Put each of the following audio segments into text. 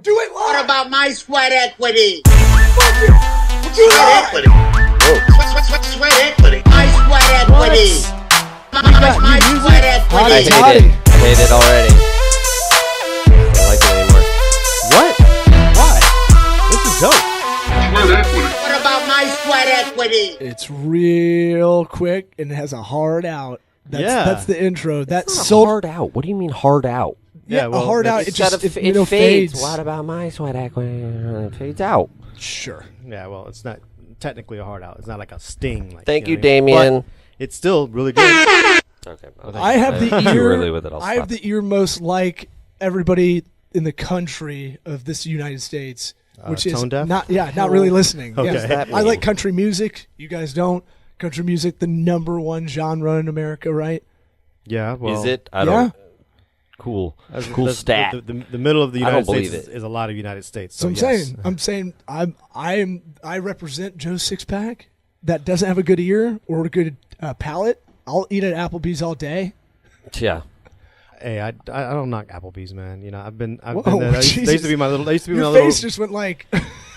We'll do it live. What about my sweat equity? We'll do it live. Equity. Sweat equity. My sweat equity. My sweat equity. I hate it already. I don't like it anymore. What? Why? This is dope. What about my sweat equity? It's real quick and it has a hard out. That's the intro. That's It's so not hard out. What do you mean hard out? Yeah, well, a hard out. It's It just it fades. What about my sweat equity? It fades out. Sure. Yeah, well, it's not technically a hard out. It's not like a sting. Like, Thank you, know what I mean? Damien. But it's still really good. Okay, I have the too ear. early with it. I'll I have stop. the ear most like everybody in the country of this United States, which is tone deaf? not really listening. Okay. Yeah. What does that I mean? like country music. You guys don't. Country music, the #1 genre in America, right? Yeah, well, Is it? I Yeah. don't. Cool. that's- Cool that's- stat. The middle of the I don't United States believe it. is a lot of United States. So yes. I'm saying I represent Joe Sixpack that doesn't have a good ear or a good palate. I'll eat at Applebee's all day. Yeah. Hey, I don't knock Applebee's, man. You know, I've been Whoa, there. They used Jesus. to be my little. They used to be Your my face little. just went like.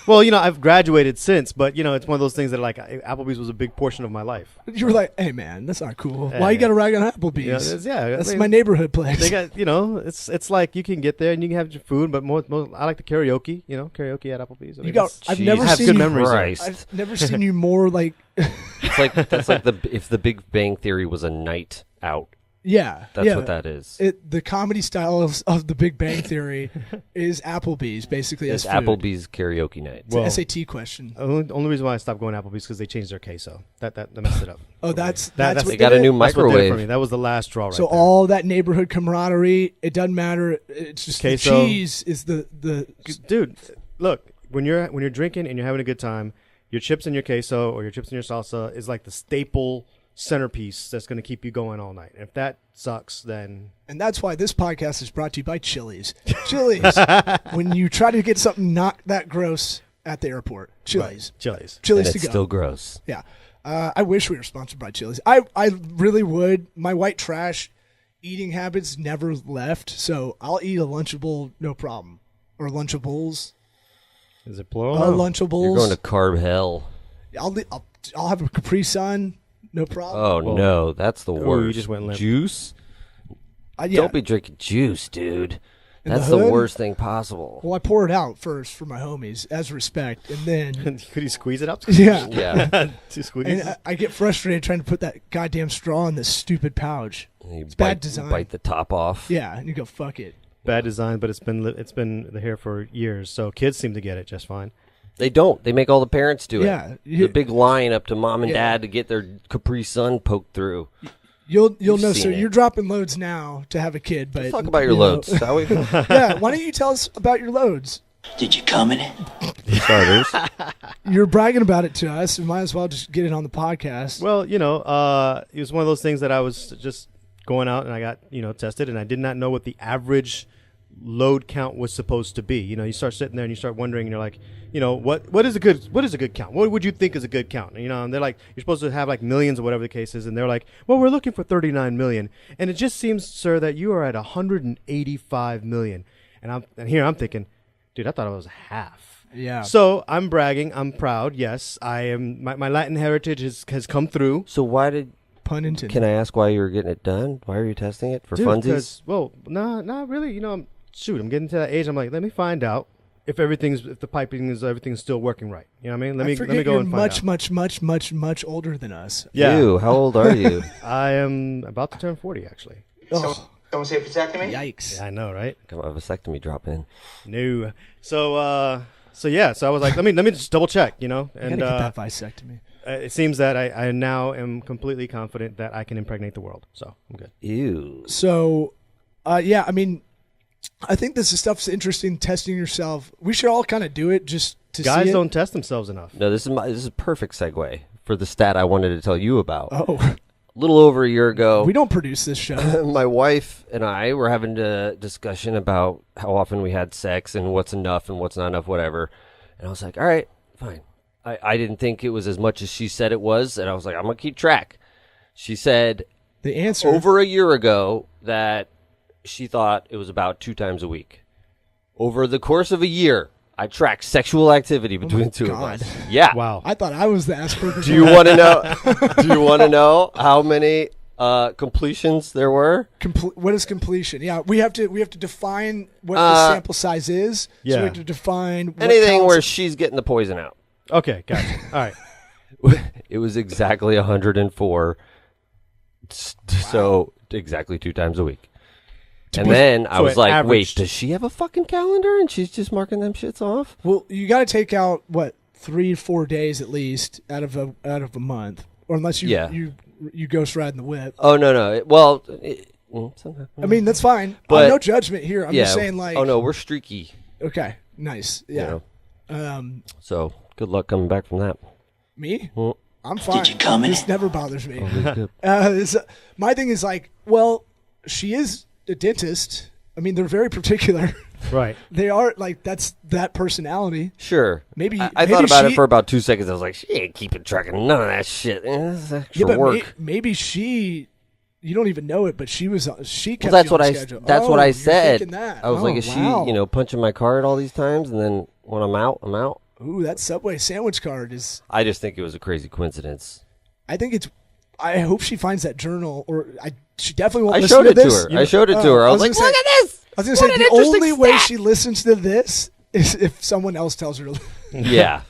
Well, you know, I've graduated since, but you know, it's one of those things that like Applebee's was a big portion of my life. You were like, "Hey, man, that's not cool. Yeah, Why you yeah. got to rag on Applebee's? That's That's my neighborhood place." They got, you know, it's like you can get there and you can have your food, but most I like the karaoke. You know, karaoke at Applebee's. I mean, I've Jeez. never I have seen good you. memories. there. Christ. I've never seen you more like. It's like that's like if the Big Bang Theory was a night out. Yeah, That's yeah. what that is. The comedy style of the Big Bang Theory is Applebee's basically It's as food. Applebee's karaoke night. It's an Well- SAT question. Only reason why I stopped going to Applebee's because they changed their queso. That messed it up. Oh, that's that's- what They got a did new it? That's what did it for microwave. me. That was the last straw right So there. all that neighborhood camaraderie, it doesn't matter. It's just Queso. the cheese is the Dude, look, when you're drinking and you're having a good time, your chips and your queso or your chips and your salsa is like the staple centerpiece that's going to keep you going all night. And if that sucks, then and that's why this podcast is brought to you by Chili's. Chili's. When you try to get something not that gross at the airport, Chili's. Chili's. And Chili's it's to go. still gross. Yeah. I wish we were sponsored by Chili's. I really would. My white trash eating habits never left, so I'll eat a Lunchable, no problem. Or Lunchables. Is it plural? Lunchables. You're going to carb hell. I'll have a Capri Sun, no problem. Oh Whoa. no, that's the you worst. just went limp. Juice? Yeah. Don't be drinking juice, dude. In the That's the hood? worst thing possible. Well, I pour it out first for my homies as respect, and then Could you squeeze it up? yeah, Yeah. Two squeezes. and I get frustrated trying to put that goddamn straw in this stupid pouch. You It's bite, bad design. You bite the top off. Yeah, and you go fuck it. Bad design, but it's been here for years, so kids seem to get it just fine. They don't. They make all the parents do it. Yeah, The big line up to mom and Yeah. dad to get their Capri Sun poked through. You'll You've know. seen So it. you're dropping loads now to have a kid, but Let's talk about your you know- loads, shall we? Yeah, why don't you tell us about your loads? Did you come in it? Starters. You're bragging about it to us. We might as well just get it on the podcast. Well, you know, it was one of those things that I was just going out and I got, you know, tested, and I did not know what the average load count was supposed to be. You know, you start sitting there and you start wondering, and you're like, you know, what is a good count? What would you think is a good count? You know, and they're like, you're supposed to have like millions or whatever the case is, and they're like, well, we're looking for 39 million, and it just seems, sir, that you are at 185 million, and here I'm thinking, dude, I thought it was half. Yeah. So I'm bragging. I'm proud. Yes, I am. My Latin heritage has come through. So why did? Pun intended. Can I ask why you were getting it done? Why are you testing it for Dude, funsies? 'cause- well, not really. You know, I'm getting to that age. I'm like, let me find out if the piping is everything's still working right. You know what I mean? Let me forget go you're and find much, out. much older than us. Yeah, Ew, how old are you? I am about to turn 40 actually. Oh, Someone say vasectomy? yikes. Yeah, I know, right? Come on, a vasectomy drop in. No. So I was like, let me just double check. You know, I and gotta get that vasectomy. it seems that I now am completely confident that I can impregnate the world. So I'm good. Ew. So, yeah, I mean, I think this stuff's interesting. Testing yourself. We should all kind of do it just to Guys see it. don't test themselves enough. No, this is a perfect segue for the stat I wanted to tell you about. Oh, A little over a year ago, we don't produce this show. my wife and I were having a discussion about how often we had sex and what's enough and what's not enough, whatever. And I was like, all right, fine. I didn't think it was as much as she said it was, and I was like, I'm going to keep track. She said The answer. over a year ago that she thought it was about 2 times a week. Over the course of a year, I tracked sexual activity between two God. of us. Yeah. Wow. I thought I was the Asperger's. Do you want to know? Do you want to know how many completions there were? What is completion? Yeah, we have to define what the sample size is. Yeah. So we have to define what Anything counts. where she's getting the poison out. Okay, gotcha. All right. It was exactly 104. So exactly 2 times a week. And then I so was it like, wait, averaged- does she have a fucking calendar and she's just marking them shits off? Well, you got to take out what 3 or 4 days at least out of a month, or unless you ghost ride in the whip. Oh, no. Sometimes. I mean, that's fine. But- no judgment here. I'm just saying, like, oh, no, we're streaky. okay, nice, yeah. You know? So good luck coming back from that. Me, Well, I'm fine. you come in? This never bothers me. good. My thing is like, well, she is a dentist. I mean, they're very particular. Right. They are like that's that personality. Sure. Maybe- I maybe thought about it she- for about 2 seconds. I was like, she ain't keeping track of none of that shit. This is extra Yeah, but work. maybe she. You don't even know it, but she was. She kept. Well, that's you on what I. schedule. That's what Oh, I you're said. thinking that. I was like, Oh, is wow. she, punching my card all these times, and then when I'm out, I'm out. Ooh, that Subway sandwich card is. I just think it was a crazy coincidence. I think it's. I hope she finds that journal, or she definitely won't I listen showed to it to this. her. I showed it to her. I was like, gonna look say- at this. I was going to say What an the interesting only way stat. she listens to this is if someone else tells her. Yeah.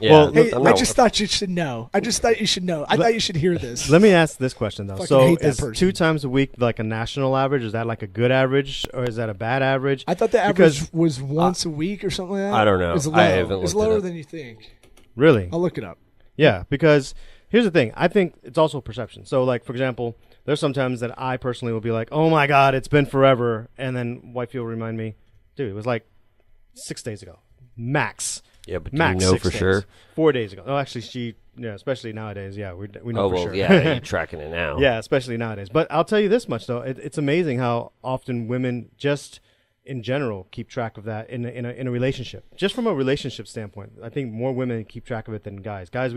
Yeah. Well, Hey, I'm I not- just thought you should know. I just thought you should know. I thought you should hear this. Let me ask this question though. Fucking So hate that is person. 2 times a week like a national average? Is that like a good average or is that a bad average? I thought the Because- average was once a week or something like that. I don't know. It's low. I haven't It's looked it lower up. than you think. Really? I'll look it up. Yeah, because here's the thing. I think it's also perception. So, like, for example, there's sometimes that I personally will be like, oh, my God, it's been forever. And then wifey will remind me, dude, it was like 6 days ago. Max. Yeah, but do Max you know 6 for days. sure? 4 days ago. Oh, actually, especially nowadays. Yeah, we know Oh, for well, sure. yeah, you're tracking it now. Yeah, especially nowadays. But I'll tell you this much, though. It's amazing how often women just in general keep track of that in a relationship. Just from a relationship standpoint, I think more women keep track of it than guys. Guys,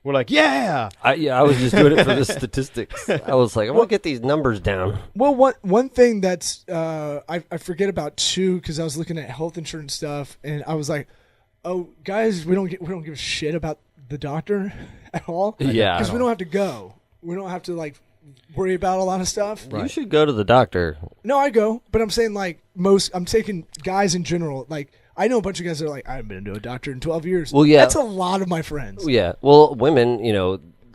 we're like, yeah. I was just doing it for the statistics. I was like, I want to get these numbers down. Well, one thing that's I forget about too, because I was looking at health insurance stuff and I was like, oh, guys, we don't give a shit about the doctor at all. Yeah. because we don't have to go. We don't have to like worry about a lot of stuff. You should go to the doctor. No, I go, but I'm saying like I'm taking guys in general. Like I know a bunch of guys that are like, I haven't been to a doctor in 12 years. Well, yeah. that's a lot of my friends. Yeah. Well, women,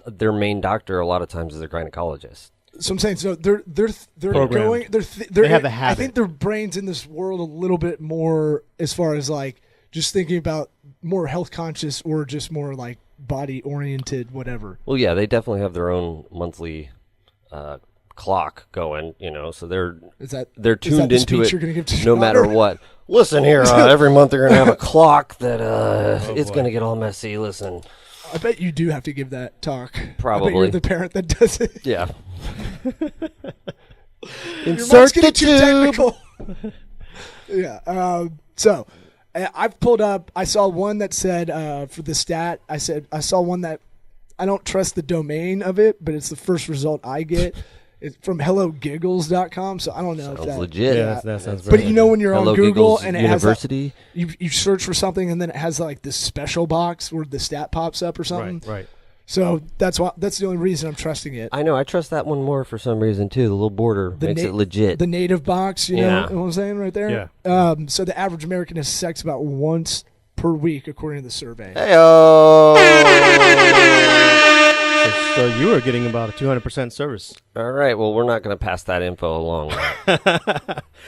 their main doctor a lot of times is their gynecologist. So I'm saying, so they're Programmed. going, They have the I habit. think their brains in this world a little bit more as far as like just thinking about more health conscious or just more like body oriented, whatever. Well, yeah, they definitely have their own monthly clock going, so they're Is that they're is that tuned the into speech it you're gonna give to no your matter daughter? what. Listen here, every month they're gonna have a clock that it's gonna get all messy. Listen, I bet you do have to give that talk. I bet Probably. you're the parent that does it. yeah. Your mom's Insert the getting too tube. technical. Yeah. So I've pulled up. I saw one that said for the stat. I saw one that I don't trust the domain of it, but it's the first result I get. It's from HelloGiggles.com. So I don't know if Sounds that. legit. Yeah, that sounds But very you know when you're Hello on Google Giggles and it has University. that, you search for something and then it has like this special box where the stat pops up or something. Right. So that's the only reason I'm trusting it. I know. I trust that one more for some reason too. The little border The makes na- it legit. The native box, you Yeah. know what I'm saying right there? Yeah. So the average American has sex about once per week, according to the survey. Heyo. So you were getting about a 200% service. All right. Well, we're not going to pass that info along.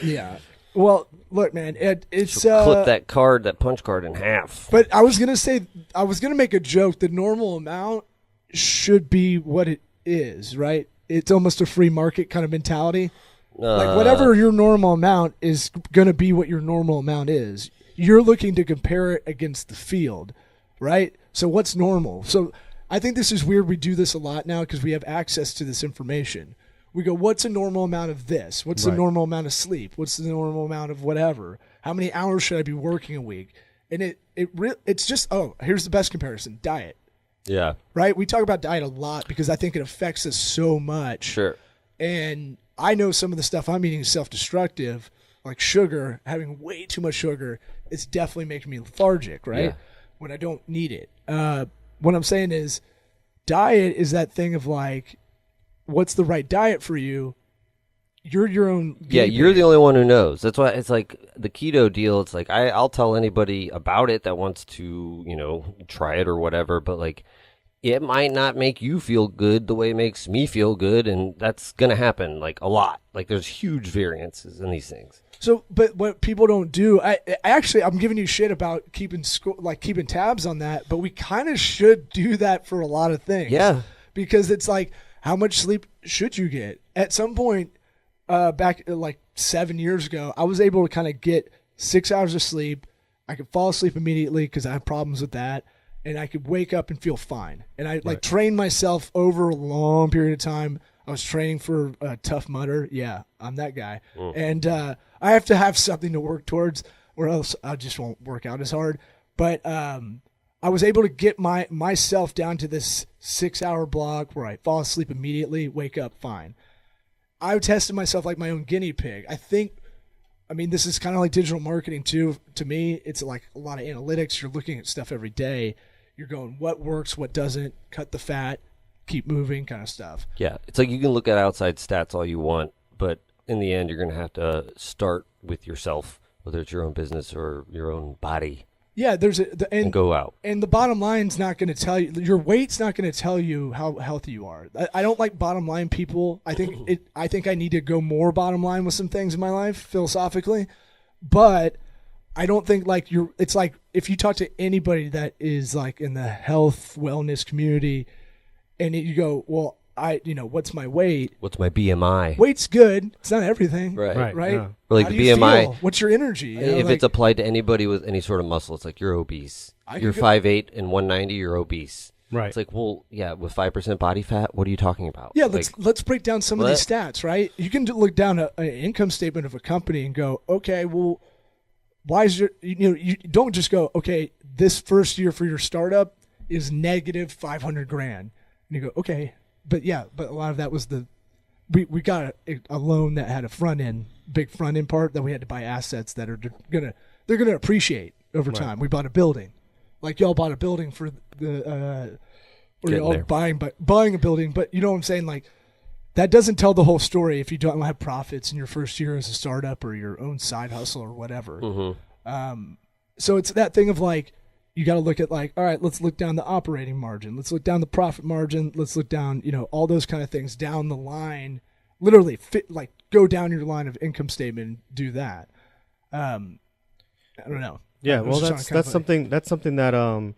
Yeah. Well, look, man, it's Clip that card, that punch card, in half. But I was gonna make a joke. The normal amount should be what it is, right? It's almost a free market kind of mentality. Like whatever your normal amount is gonna be what your normal amount is. You're looking to compare it against the field, right? So what's normal? So I think this is weird. We do this a lot now because we have access to this information. We go, what's a normal amount of this? What's the Right. normal amount of sleep? What's the normal amount of whatever? How many hours should I be working a week? And it's just, here's the best comparison: diet. Yeah. Right? We talk about diet a lot because I think it affects us so much. Sure. And I know some of the stuff I'm eating is self-destructive, like sugar, having way too much sugar, it's definitely making me lethargic, right? Yeah. When I don't need it. What I'm saying is, diet is that thing of like, what's the right diet for you? You're your own. Yeah, you're the only one who knows. That's why it's like the keto deal. It's like I'll tell anybody about it that wants to, try it or whatever. But like, it might not make you feel good the way it makes me feel good, and that's gonna happen like a lot. Like, there's huge variances in these things. So, but what people don't do, I'm giving you shit about keeping tabs on that, but we kind of should do that for a lot of things. Yeah, because it's like, how much sleep should you get? At some point, back like 7 years ago, I was able to kind of get 6 hours of sleep. I could fall asleep immediately because I have problems with that, and I could wake up and feel fine. And I like trained myself over a long period of time. I was training for Tough Mudder. Yeah, I'm that guy. And I have to have something to work towards, or else I just won't work out as hard. But I was able to get myself down to this 6 hour block where I fall asleep immediately, wake up fine. I tested myself like my own guinea pig. This is kind of like digital marketing too. To me, it's like a lot of analytics. You're looking at stuff every day. You're going, what works, what doesn't, cut the fat, keep moving kind of stuff. Yeah, it's like you can look at outside stats all you want, but in the end, you're going to have to start with yourself, whether it's your own business or your own body. Yeah, and go out. And the bottom line's not going to tell you, your weight's not going to tell you how healthy you are. I don't like bottom line people. I think I need to go more bottom line with some things in my life philosophically, but I don't think like it's like if you talk to anybody that is like in the health wellness community and you go, well, what's my weight? What's my BMI? Weight's good. It's not everything. Right. Yeah. Or like How the do you BMI. feel? What's your energy? If it's applied to anybody with any sort of muscle, it's like you're obese. You're 5'8" and 190, you're obese. Right. It's like, well, yeah, with 5% body fat, what are you talking about? Yeah, let's break down some of these stats, right? You can look down an income statement of a company and go, okay, well, why is you don't just go, okay, this first year for your startup is negative 500 grand. And you go, okay, but a lot of that was we got a loan that had a big front end part that we had to buy assets that are they're gonna appreciate over time. We bought a building, like y'all bought a building for or y'all buying a building, but you know what I'm saying, like that doesn't tell the whole story if you don't have profits in your first year as a startup or your own side hustle or whatever. Mm-hmm. So it's that thing of like, you got to look at like, all right, let's look down the operating margin. Let's look down the profit margin. Let's look down, all those kind of things down the line, literally go down your line of income statement and do that. I don't know. Yeah. Well, that's something that,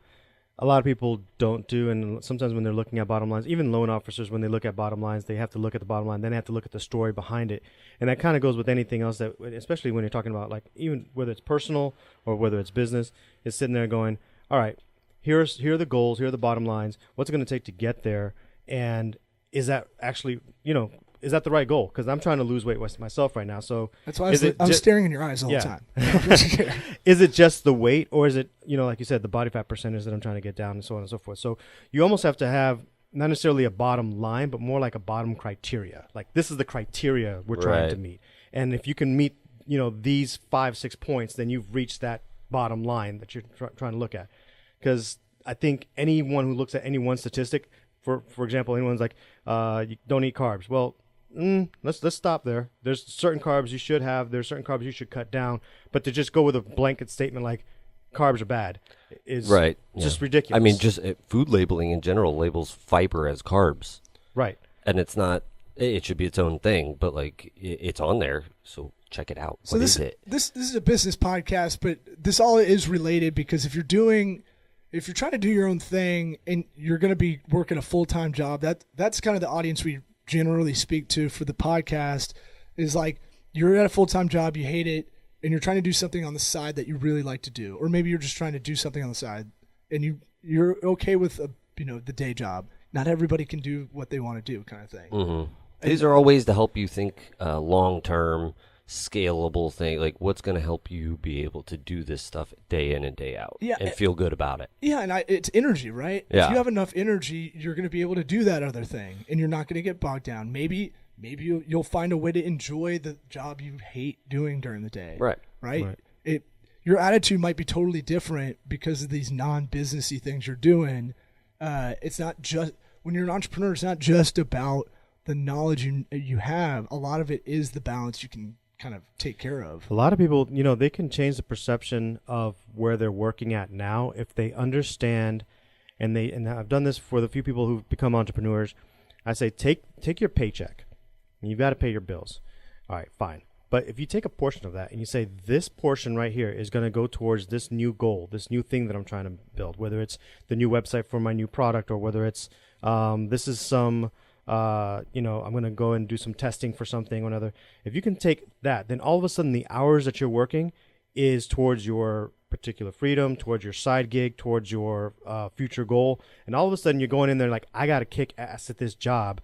a lot of people don't do. And sometimes when they're looking at bottom lines, even loan officers, when they look at bottom lines, they have to look at the bottom line, then they have to look at the story behind it. And that kind of goes with anything else that, especially when you're talking about like, even whether it's personal or whether it's business, is sitting there going, all right, here are the goals, here are the bottom lines, what's it going to take to get there? And is that actually, is that the right goal? Because I'm trying to lose weight myself right now. So that's why I'm staring in your eyes all the time. Is it just the weight, or is it, like you said, the body fat percentage that I'm trying to get down, and so on and so forth? So you almost have to have not necessarily a bottom line, but more like a bottom criteria. Like, this is the criteria we're trying to meet. And if you can meet, these 5-6 points, then you've reached that bottom line that you're trying to look at. Because I think anyone who looks at any one statistic, for example, anyone's like, you don't eat carbs. Well, let's stop there. There's certain carbs you should have. There's certain carbs you should cut down. But to just go with a blanket statement like carbs are bad is just ridiculous. I mean, just food labeling in general labels fiber as carbs. Right. And it's not. It should be its own thing, but like it's on there, so check it out. So what is it? This is a business podcast, but this all is related because if you're trying to do your own thing and you're going to be working a full-time job, that's kind of the audience we generally speak to for the podcast, is like, you're at a full-time job, you hate it, and you're trying to do something on the side that you really like to do, or maybe you're just trying to do something on the side and you're okay with the day job. Not everybody can do what they want to do, kind of thing. Mm-hmm. These are all ways to help you think long-term, scalable thing, like what's going to help you be able to do this stuff day in and day out and feel good about it. Yeah, and it's energy, right? Yeah. If you have enough energy, you're going to be able to do that other thing, and you're not going to get bogged down. Maybe maybe you'll find a way to enjoy the job you hate doing during the day. Right. Your attitude might be totally different because of these non-businessy things you're doing. It's not just when you're an entrepreneur. It's not just about the knowledge you have. A lot of it is the balance you can kind of take care of. A lot of people, they can change the perception of where they're working at now if they understand. And I've done this for the few people who've become entrepreneurs. I say take your paycheck. And you've got to pay your bills. All right, fine. But if you take a portion of that and you say this portion right here is going to go towards this new goal, this new thing that I'm trying to build, whether it's the new website for my new product or whether it's this is some, I'm going to go and do some testing for something or another. If you can take that, then all of a sudden the hours that you're working is towards your particular freedom, towards your side gig, towards your future goal. And all of a sudden you're going in there like, I got to kick ass at this job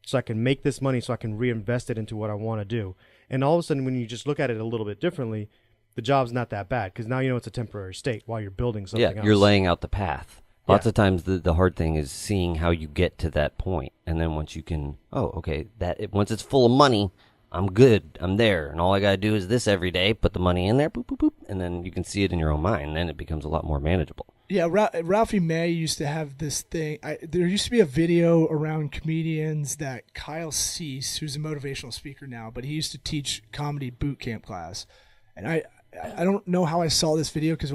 so I can make this money so I can reinvest it into what I want to do. And all of a sudden, when you just look at it a little bit differently, the job's not that bad because now it's a temporary state while you're building something else. You're laying out the path. Lots of times the hard thing is seeing how you get to that point. And then once you can, once it's full of money, I'm good. I'm there. And all I got to do is this every day, put the money in there, boop, boop, boop. And then you can see it in your own mind. Then it becomes a lot more manageable. Yeah, Ralphie May used to have this thing. There used to be a video around comedians that Kyle Cease, who's a motivational speaker now, but he used to teach comedy boot camp class. And I don't know how I saw this video because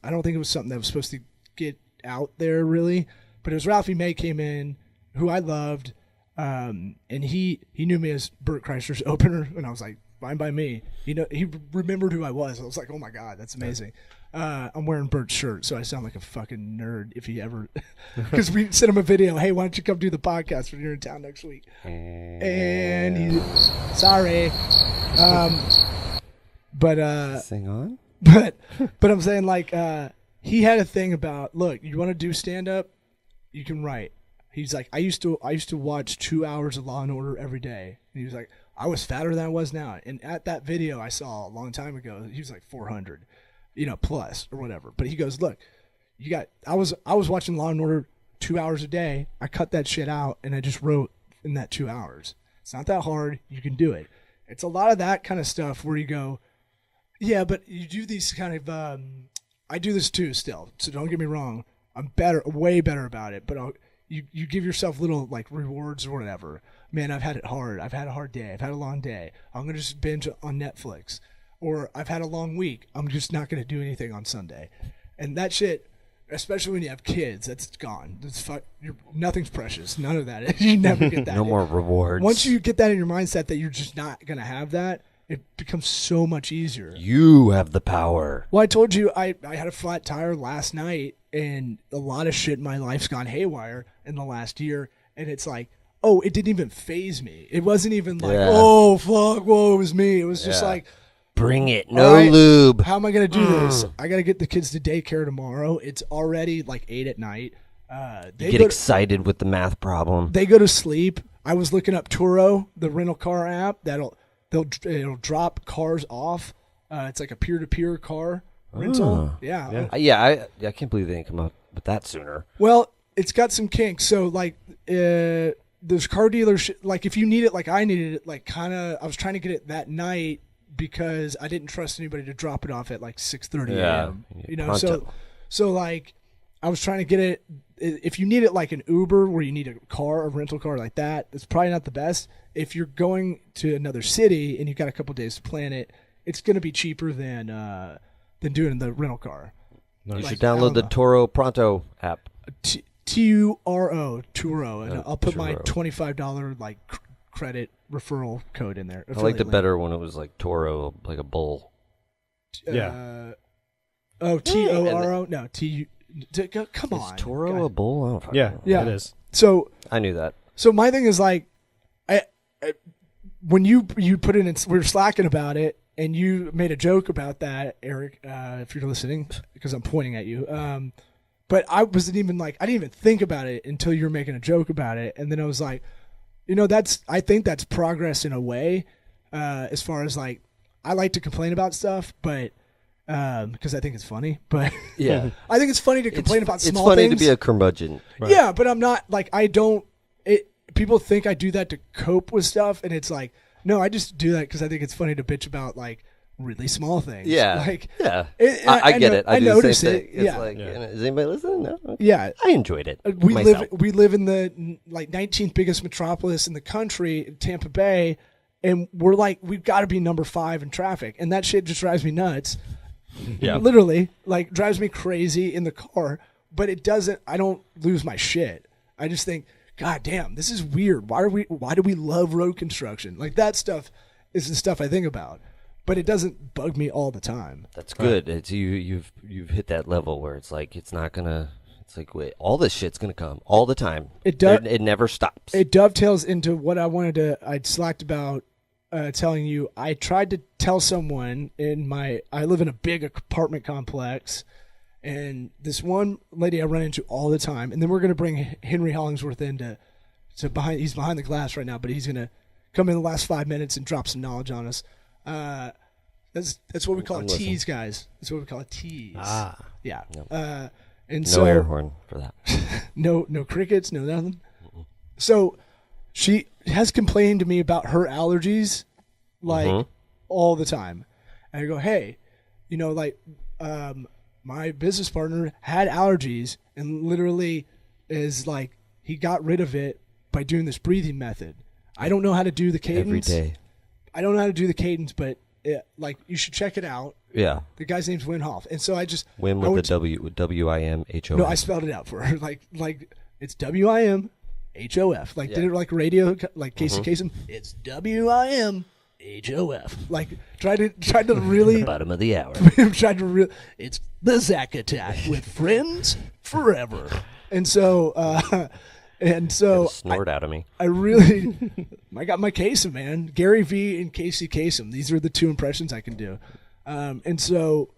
I don't think it was something that was supposed to get out there really. But it was Ralphie May came in, who I loved, and he knew me as Bert Kreischer's opener, and I was like, fine by me. He remembered who I was. I was like, oh my God, that's amazing. I'm wearing Bert's shirt, so I sound like a fucking nerd if he ever, because we sent him a video. Hey, why don't you come do the podcast when you're in town next week? And he, sorry, but sing on. But I'm saying like he had a thing about, look, you want to do stand up, you can write. He's like, I used to watch 2 hours of Law and Order every day. And he was like, I was fatter than I was now. And at that video I saw a long time ago, he was like 400, plus or whatever. But he goes, look, I was watching Law and Order 2 hours a day. I cut that shit out and I just wrote in that 2 hours. It's not that hard. You can do it. It's a lot of that kind of stuff where you go, yeah, but you do these kind of, I do this too still. So don't get me wrong. I'm way better about it, but you give yourself little like rewards or whatever. Man, I've had it hard. I've had a hard day. I've had a long day. I'm going to just binge on Netflix. Or I've had a long week. I'm just not going to do anything on Sunday. And that shit, especially when you have kids, that's gone. Nothing's precious. None of that. You never get that. No more rewards. Once you get that in your mindset that you're just not going to have that, it becomes so much easier. You have the power. Well, I told you I had a flat tire last night, and a lot of shit in my life's gone haywire in the last year. And it's like, oh, it didn't even faze me. It wasn't even like, oh, fuck, whoa, it was me. It was just like, bring it. No lube. How am I going to do this? I got to get the kids to daycare tomorrow. It's already like 8 at night. They get excited with the math problem. They go to sleep. I was looking up Turo, the rental car app. It'll drop cars off. It's like a peer-to-peer car rental. Yeah. I can't believe they didn't come up with that sooner. Well, it's got some kinks. So like those car dealers, like if you need it like I needed it, like kind of I was trying to get it that night because I didn't trust anybody to drop it off at like 6:30 a.m. So like I was trying to get it. If you need it like an Uber where you need a rental car like that, it's probably not the best. If you're going to another city and you've got a couple days to plan it, it's going to be cheaper than doing the rental car. You should download the Turo Pronto app. Turo, Turo, and I'll put my $25 like credit referral code in there. I liked it better when it was like Toro, like a bull. Toro? No, T. Come on. Is Toro a bull? Yeah, it is. So I knew that. So my thing is like, when you put it in, we were slacking about it, and you made a joke about that, Eric. If you're listening, because I'm pointing at you. But I wasn't even I didn't even think about it until you were making a joke about it, and then I was like, I think that's progress in a way. As far as like, I like to complain about stuff, but. Because I think it's funny, but yeah, I think it's funny to complain about small things. It's funny to be a curmudgeon. Right. Yeah, but I'm not like people think I do that to cope with stuff, and it's like, no, I just do that because I think it's funny to bitch about like really small things. Yeah. Like, yeah. and I get it. I do notice the same it. thing. It's Yeah. like, is anybody listening? No. Okay. Yeah. I enjoyed it. We myself. live in the like 19th biggest metropolis in the country, Tampa Bay, and we're like, we've got to be number 5 in traffic, and that shit just drives me nuts. Yeah. Literally, like, drives me crazy in the car. But it doesn't. I don't lose my shit. I just think, God damn, this is weird. Why do we love road construction? Like, that stuff is the stuff I think about. But it doesn't bug me all the time. That's good. It's you've hit that level where it's like it's not gonna. It's like wait, all this shit's gonna come all the time. It does. It never stops. It dovetails into what I wanted to. I'd slacked about telling you. I tried to tell someone I live in a big apartment complex, and this one lady I run into all the time. And then we're gonna bring Henry Hollingsworth in to behind. He's behind the glass right now, but he's gonna come in the last 5 minutes and drop some knowledge on us. That's what we call a tease, guys. That's what we call a tease. Yeah. Yep. And no so air horn for that. no crickets, no nothing. So she has complained to me about her allergies, like all the time. And I go, hey, like my business partner had allergies, and literally is like he got rid of it by doing this breathing method. I don't know how to do the cadence Every day. I don't know how to do the cadence, but you should check it out. Yeah. The guy's name's Wim Hof, and so I just Wim with the WIMHOF. No, I spelled it out for her. Like it's WIMHOF. Like did it like radio, like Casey Kasem. It's WIMHOF. Like tried to really bottom of the hour. tried to really. It's the Zack Attack with friends forever, and so. Snort out of me. I really, I got my Kasem, man. Gary V and Casey Kasem. These are the 2 impressions I can do. And so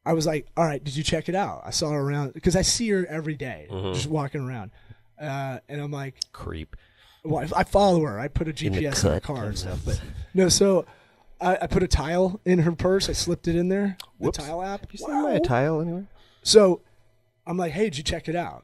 I was like, all right, did you check it out? I saw her around because I see her every day, just walking around. And I'm like, creep. Well, I follow her. I put a GPS in her car and stuff. But no, so I put a tile in her purse. I slipped it in there. Whoops. The tile app. Have you seen my tile anywhere? So I'm like, hey, did you check it out?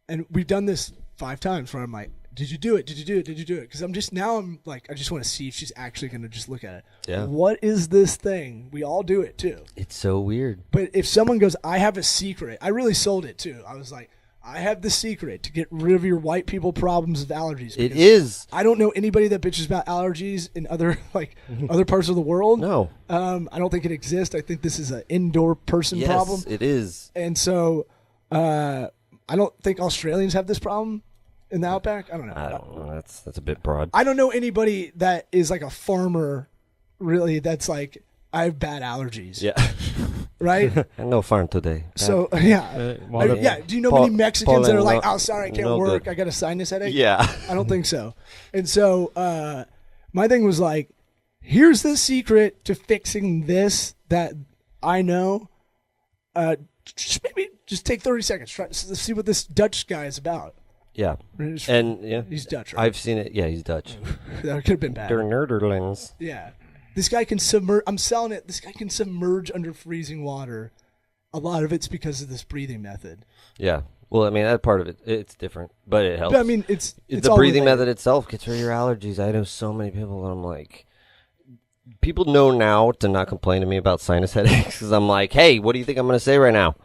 And we've done this 5 times where I'm like, did you do it? Did you do it? Did you do it? Because I'm like, I just want to see if she's actually going to just look at it. Yeah. What is this thing? We all do it too. It's so weird. But if someone goes, I have a secret. I really sold it too. I was like, I have the secret to get rid of your white people problems of allergies. It is. I don't know anybody that bitches about allergies in other other parts of the world. No. I don't think it exists. I think this is an indoor person problem. Yes, it is. And so I don't think Australians have this problem. In the Outback? I don't know. I don't know. That's a bit broad. I don't know anybody that is like a farmer, really, that's like, I have bad allergies. Yeah. Right? No farm today. So, yeah. Do you know many Mexicans that are like, oh, sorry, I can't work. I got a sinus headache? Yeah. I don't think so. And so my thing was like, here's the secret to fixing this that I know. Just take 30 seconds. Try to see what this Dutch guy is about. Yeah. And yeah, he's Dutch, right? I've seen it. Yeah, he's Dutch. That could have been bad. Der Nerderlands. Yeah. This guy can submerge. I'm selling it. This guy can submerge under freezing water. A lot of it's because of this breathing method. Yeah. Well, I mean, that part of it, it's different, but it helps. But, I mean, it's the breathing method itself gets rid of your allergies. I know so many people, and I'm like, people know now to not complain to me about sinus headaches because I'm like, hey, what do you think I'm going to say right now?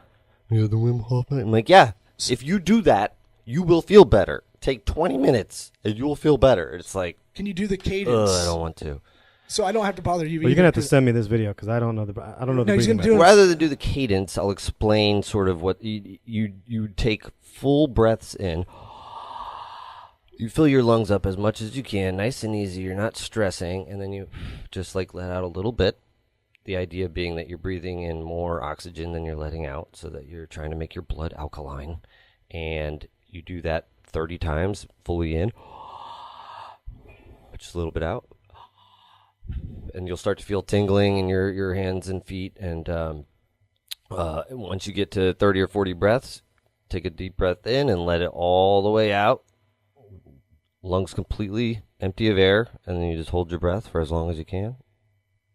Yeah, the Wim Hof. I'm like, yeah, if you do that, you will feel better. Take 20 minutes and you will feel better. It's like, can you do the cadence? I don't want to. So I don't have to bother you. Well, you're gonna have to send me this video because I don't know the breathing method. Rather than do the cadence, I'll explain sort of what you take full breaths in. You fill your lungs up as much as you can, nice and easy. You're not stressing, and then you just like let out a little bit. The idea being that you're breathing in more oxygen than you're letting out, so that you're trying to make your blood alkaline, and you do that 30 times, fully in, just a little bit out, and you'll start to feel tingling in your hands and feet. And once you get to 30 or 40 breaths, take a deep breath in and let it all the way out. Lungs completely empty of air, and then you just hold your breath for as long as you can.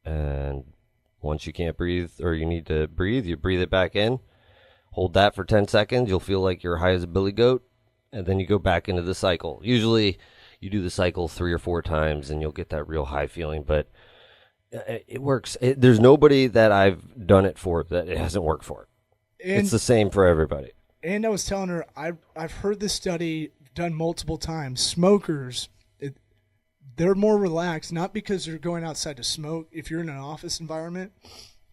And once you can't breathe or you need to breathe, you breathe it back in. Hold that for 10 seconds. You'll feel like you're high as a billy goat, and then you go back into the cycle. Usually you do the cycle 3 or 4 times and you'll get that real high feeling. But it works. There's nobody that I've done it for that it hasn't worked for. And, it's the same for everybody. And I was telling her, I've heard this study done multiple times. Smokers, they're more relaxed, not because they're going outside to smoke. If you're in an office environment,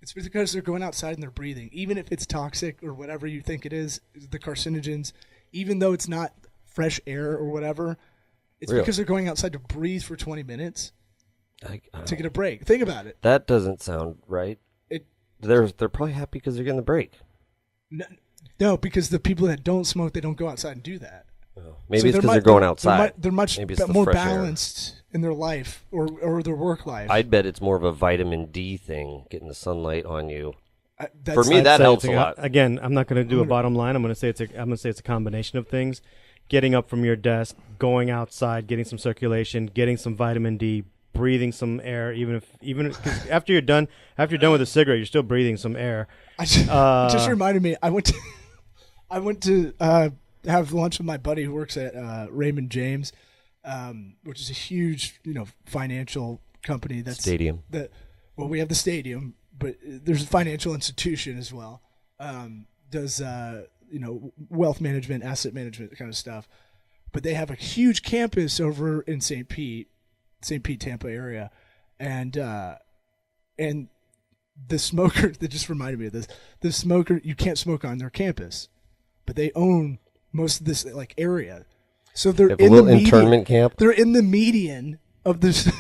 it's because they're going outside and they're breathing. Even if it's toxic or whatever you think it is, the carcinogens, even though it's not fresh air or whatever, it's Really? because they're going outside to breathe for 20 minutes to get a break. Think about it. That doesn't sound right. They're probably happy because they're getting the break. No, because the people that don't smoke, they don't go outside and do that. Oh, maybe it's because they're going outside. They're much maybe it's the more fresh air. balanced in their life or their work life. I'd bet it's more of a vitamin D thing, getting the sunlight on you. That's For me, that So helps it's a lot. Again, I'm not going to do a bottom line. I'm going to say it's a combination of things. Getting up from your desk, going outside, getting some circulation, getting some vitamin D, breathing some air. Even cause after you're done with a cigarette, you're still breathing some air. it just reminded me. I went to have lunch with my buddy who works at Raymond James, which is a huge financial company. That's Stadium. Well, we have the stadium, but there's a financial institution as well. Does wealth management, asset management kind of stuff. But they have a huge campus over in St. Pete, Tampa area, and the smoker that just reminded me of this. The smoker, you can't smoke on their campus, but they own most of this area. So they're Have a in little the median, internment camp. They're in the median of this.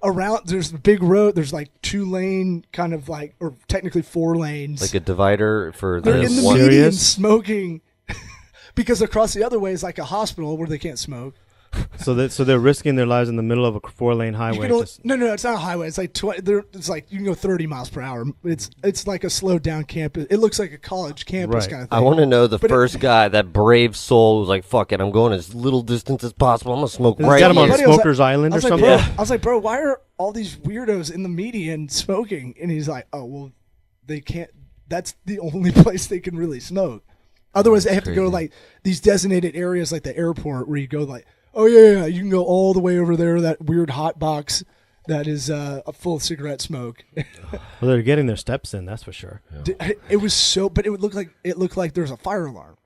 Around there's a big road. There's like 2-lane kind of or technically 4 lanes. Like a divider for They're the in the one. median smoking because across the other way is like a hospital where they can't smoke. So they're risking their lives in the middle of a 4-lane You highway. can only, no, it's not a highway. It's like 20. It's like you can go 30 miles per hour. It's like a slowed down campus. It looks like a college campus Right. kind of thing. I want to know the first guy, that brave soul, who's like, "Fuck it, I'm going as little distance as possible. I'm gonna smoke He's right got him on here." Buddy, I was Smoker's Island I or was like, something. bro, I was like, bro, why are all these weirdos in the median smoking? And he's like, oh, well, they can't. That's the only place they can really smoke. Otherwise, they have to go to like these designated areas like the airport where you go like, oh yeah, you can go all the way over there, that weird hot box that is full of cigarette smoke. Well, they're getting their steps in, that's for sure. It was but it looked like there's a fire alarm.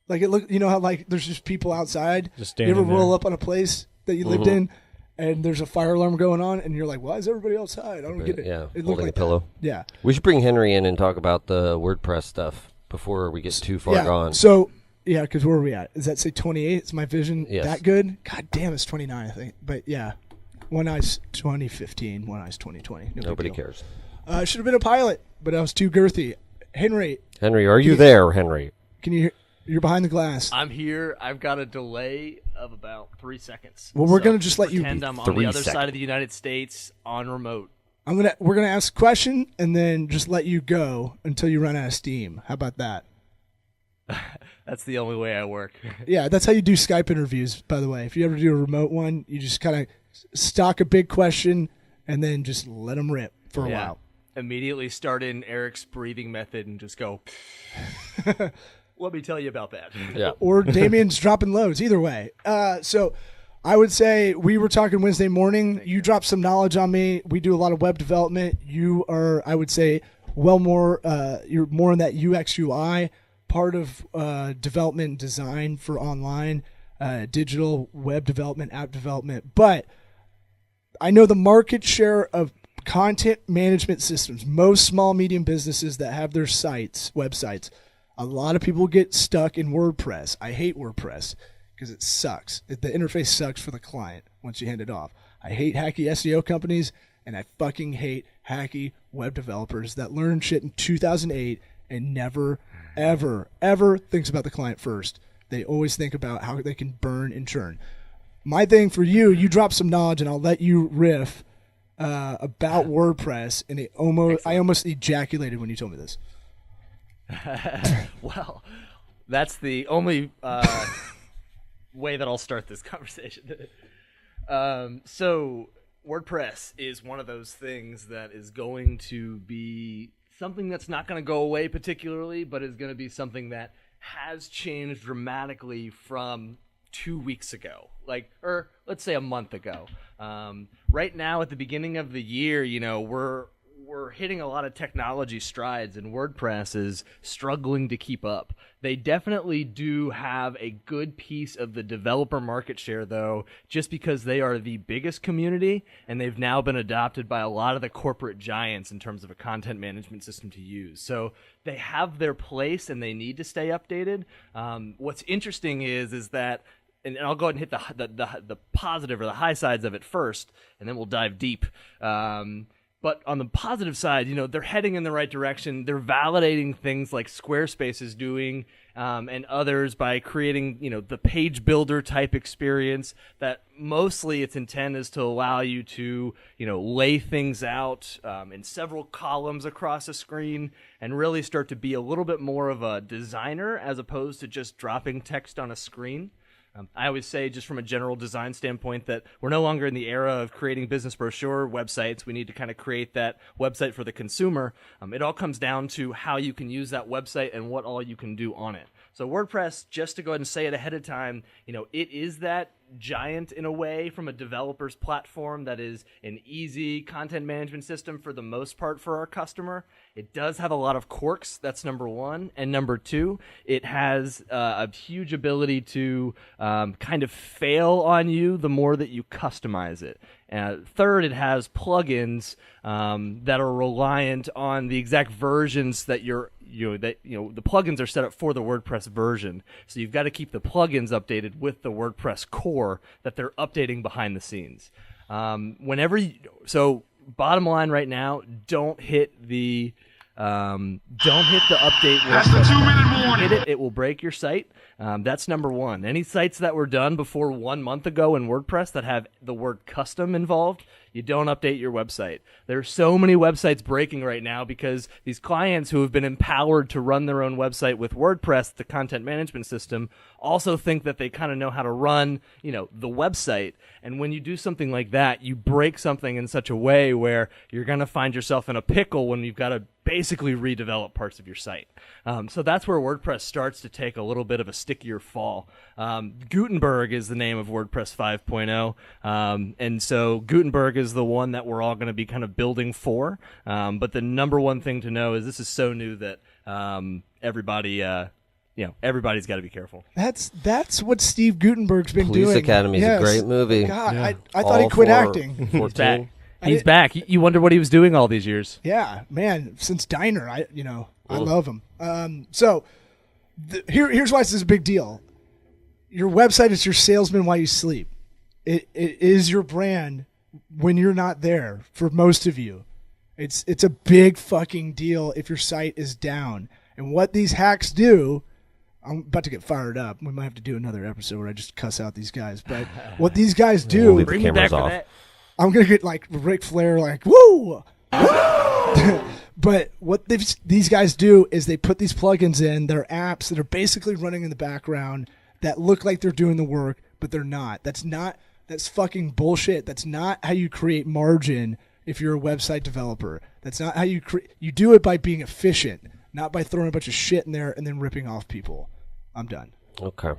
Like it looked, how like there's just people outside. Just you ever standing roll there. up on a place that you lived in, and there's a fire alarm going on, and you're like, why is everybody outside? I don't get it. Yeah, it looked holding like a pillow. That. Yeah. We should bring Henry in and talk about the WordPress stuff before we get too far gone. So, yeah, because where are we at? Does that say 28? Is my vision Yes. that good? God damn, it's 29, I think. But yeah, one eye's 2015, one eye's 2020. No big Nobody deal. cares. It should have been a pilot, but I was too girthy. Henry, Henry, are you there, Henry? can you? You're behind the glass. I'm here. I've got a delay of about 3 seconds. Well, we're gonna just let you pretend be I'm on 3 the other seconds. side of the United States on remote. We're gonna ask a question and then just let you go until you run out of steam. How about that? That's the only way I work. Yeah, that's how you do Skype interviews, by the way. If you ever do a remote one, you just kind of stock a big question and then just let them rip for a while. Immediately start in Eric's breathing method and just go. Let me tell you about that. Yeah. Or Damien's dropping loads. Either way. So I would say we were talking Wednesday morning. You dropped some knowledge on me. We do a lot of web development. You are, I would say, you're more in that UX UI part of development and design for online, digital web development, app development. But I know the market share of content management systems, most small, medium businesses that have their websites, a lot of people get stuck in WordPress. I hate WordPress because it sucks. The interface sucks for the client once you hand it off. I hate hacky SEO companies, and I fucking hate hacky web developers that learn shit in 2008 and never, ever, ever thinks about the client first. They always think about how they can burn and churn. My thing for you dropped some knowledge, and I'll let you riff about WordPress, and I almost ejaculated when you told me this. Well, that's the only way that I'll start this conversation. So WordPress is one of those things that is going to be something that's not going to go away particularly, but is going to be something that has changed dramatically from 2 weeks ago, or let's say a month ago. Right now, at the beginning of the year, we're hitting a lot of technology strides, and WordPress is struggling to keep up. They definitely do have a good piece of the developer market share, though, just because they are the biggest community, and they've now been adopted by a lot of the corporate giants in terms of a content management system to use. So they have their place, and they need to stay updated. What's interesting is that, and I'll go ahead and hit the positive or the high sides of it first, and then we'll dive deep. But on the positive side, they're heading in the right direction. They're validating things like Squarespace is doing, and others by creating, the page builder type experience that mostly its intent is to allow you to, lay things out in several columns across a screen and really start to be a little bit more of a designer as opposed to just dropping text on a screen. I always say, just from a general design standpoint, that we're no longer in the era of creating business brochure websites. We need to kind of create that website for the consumer. It all comes down to how you can use that website and what all you can do on it. So WordPress, just to go ahead and say it ahead of time, it is that giant in a way from a developer's platform that is an easy content management system for the most part for our customer. It does have a lot of quirks. That's number one. And number two, it has a huge ability to kind of fail on you the more that you customize it. Third, it has plugins that are reliant on the exact versions that the plugins are set up for the WordPress version. So you've got to keep the plugins updated with the WordPress core that they're updating behind the scenes. So bottom line right now, don't hit the update. That's the 2-minute warning. Hit it, it will break your site. That's number one. Any sites that were done before 1 month ago in WordPress that have the word custom involved, you don't update your website. There are so many websites breaking right now because these clients who have been empowered to run their own website with WordPress, the content management system, also think that they kind of know how to run, the website. And when you do something like that, you break something in such a way where you're going to find yourself in a pickle when you've got to basically redevelop parts of your site. So that's where WordPress starts to take a little bit of a stickier fall. Gutenberg is the name of WordPress 5.0. And so Gutenberg is the one that we're all going to be kind of building for. But the number one thing to know is this is so new that everybody's got to be careful. That's what Steve Gutenberg's been doing. Police Academy is a great movie. God, Yeah. I thought he quit acting. He's back. He's back. You wonder what he was doing all these years. Yeah, man. Since Diner, I love him. Here's why this is a big deal. Your website is your salesman while you sleep. It is your brand when you're not there. For most of you, it's a big fucking deal if your site is down. And what these hacks do, I'm about to get fired up. We might have to do another episode where I just cuss out these guys. But what these guys do, Leave the cameras off. I'm going to get like Ric Flair, like, woo! But what these guys do is they put these plugins in, their apps that are basically running in the background that look like they're doing the work, but they're not. That's fucking bullshit. That's not how you create margin if you're a website developer. That's not how you do it by being efficient, not by throwing a bunch of shit in there and then ripping off people. I'm done. Okay.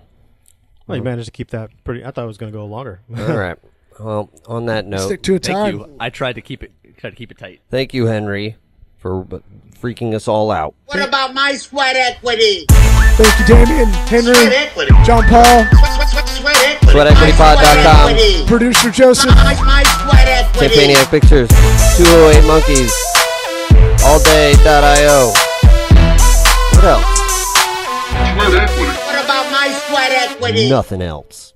Well, you managed to keep that pretty. I thought it was going to go longer. All right. Well, on that note, Stick to a time. Thank you. I tried to keep it tight. thank you, Henry, for freaking us all out. What about my sweat equity? Thank you, Damien, Henry, Sweat equity. John Paul, Sweat equity. SweatEquityPod.com. My sweat equity. producer Joseph. My sweat equity. Campaniac Pictures, 208 Monkeys, allday.io. What else? What about my sweat equity? Nothing else.